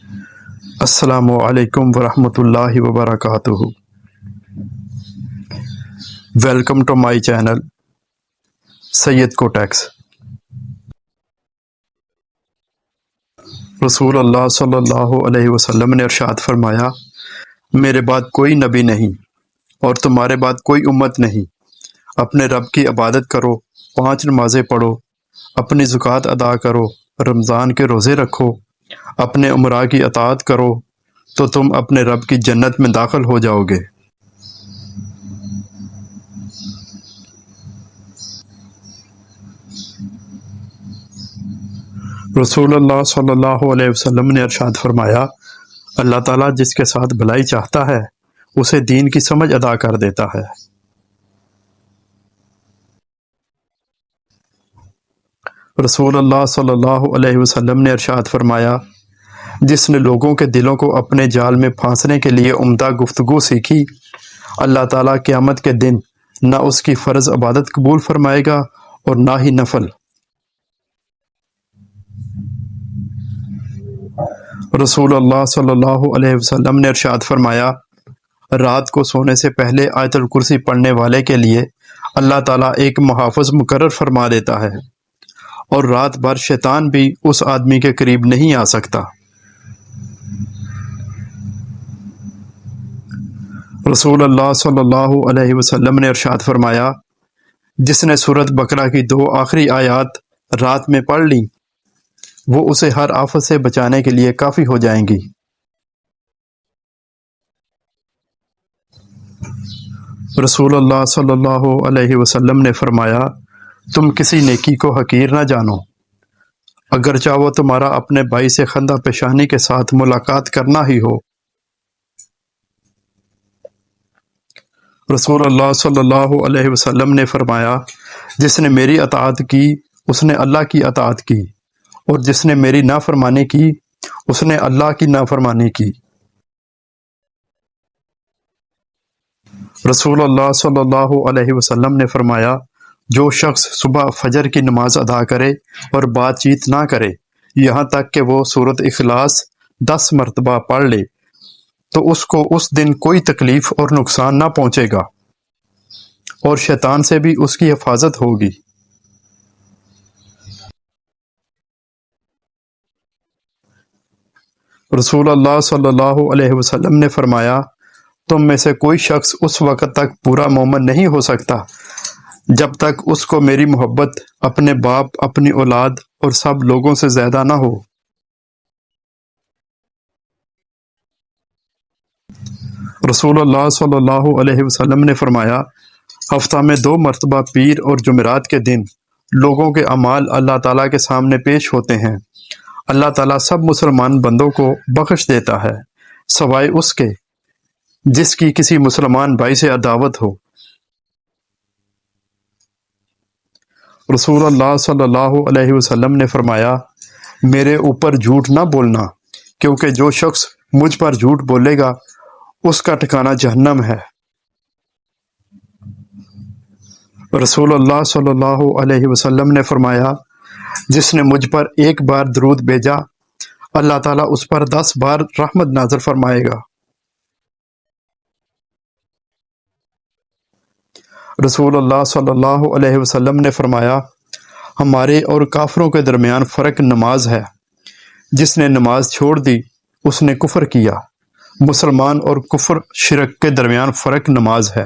السلام علیکم ورحمۃ اللہ وبرکاتہ۔ Welcome to my channel Syed کوٹیکس۔ رسول اللہ صلی اللہ علیہ وسلم نے ارشاد فرمایا، میرے بعد کوئی نبی نہیں اور تمہارے بعد کوئی امت نہیں۔ اپنے رب کی عبادت کرو، 5 نمازیں پڑھو، اپنی زکوٰۃ ادا کرو، رمضان کے روزے رکھو، اپنے امراء کی اطاعت کرو تو تم اپنے رب کی جنت میں داخل ہو جاؤ گے۔ رسول اللہ صلی اللہ علیہ وسلم نے ارشاد فرمایا، اللہ تعالیٰ جس کے ساتھ بھلائی چاہتا ہے اسے دین کی سمجھ عطا کر دیتا ہے۔ رسول اللہ صلی اللہ علیہ وسلم نے ارشاد فرمایا، جس نے لوگوں کے دلوں کو اپنے جال میں پھانسنے کے لیے عمدہ گفتگو سیکھی، اللہ تعالیٰ قیامت کے دن نہ اس کی فرض عبادت قبول فرمائے گا اور نہ ہی نفل۔ رسول اللہ صلی اللہ علیہ وسلم نے ارشاد فرمایا، رات کو سونے سے پہلے آیت الکرسی پڑھنے والے کے لیے اللہ تعالیٰ ایک محافظ مقرر فرما دیتا ہے، اور رات بھر شیطان بھی اس آدمی کے قریب نہیں آ سکتا۔ رسول اللہ صلی اللہ علیہ وسلم نے ارشاد فرمایا، جس نے سورۃ بقرہ کی 2 آخری آیات رات میں پڑھ لیں وہ اسے ہر آفت سے بچانے کے لیے کافی ہو جائیں گی۔ رسول اللہ صلی اللہ علیہ وسلم نے فرمایا، تم کسی نیکی کو حقیر نہ جانو، اگرچہ وہ تمہارا اپنے بھائی سے خندہ پیشانی کے ساتھ ملاقات کرنا ہی ہو۔ رسول اللہ صلی اللہ علیہ وسلم نے فرمایا، جس نے میری اطاعت کی اس نے اللہ کی اطاعت کی، اور جس نے میری نافرمانی کی اس نے اللہ کی نافرمانی کی۔ رسول اللہ صلی اللہ علیہ وسلم نے فرمایا، جو شخص صبح فجر کی نماز ادا کرے اور بات چیت نہ کرے یہاں تک کہ وہ سورۃ اخلاص 10 مرتبہ پڑھ لے تو اس کو اس دن کوئی تکلیف اور نقصان نہ پہنچے گا، اور شیطان سے بھی اس کی حفاظت ہوگی۔ رسول اللہ صلی اللہ علیہ وسلم نے فرمایا، تم میں سے کوئی شخص اس وقت تک پورا مومن نہیں ہو سکتا جب تک اس کو میری محبت اپنے باپ، اپنی اولاد اور سب لوگوں سے زیادہ نہ ہو۔ رسول اللہ صلی اللہ علیہ وسلم نے فرمایا، ہفتہ میں 2 مرتبہ پیر اور جمعرات کے دن لوگوں کے اعمال اللہ تعالیٰ کے سامنے پیش ہوتے ہیں۔ اللہ تعالیٰ سب مسلمان بندوں کو بخش دیتا ہے سوائے اس کے جس کی کسی مسلمان بھائی سے عداوت ہو۔ رسول اللہ صلی اللہ علیہ وسلم نے فرمایا، میرے اوپر جھوٹ نہ بولنا، کیونکہ جو شخص مجھ پر جھوٹ بولے گا اس کا ٹھکانہ جہنم ہے۔ رسول اللہ صلی اللہ علیہ وسلم نے فرمایا، جس نے مجھ پر 1 بار درود بھیجا اللہ تعالیٰ اس پر 10 بار رحمت نازل فرمائے گا۔ رسول اللہ صلی اللہ علیہ وسلم نے فرمایا، ہمارے اور کافروں کے درمیان فرق نماز ہے، جس نے نماز چھوڑ دی اس نے کفر کیا۔ مسلمان اور کفر شرک کے درمیان فرق نماز ہے۔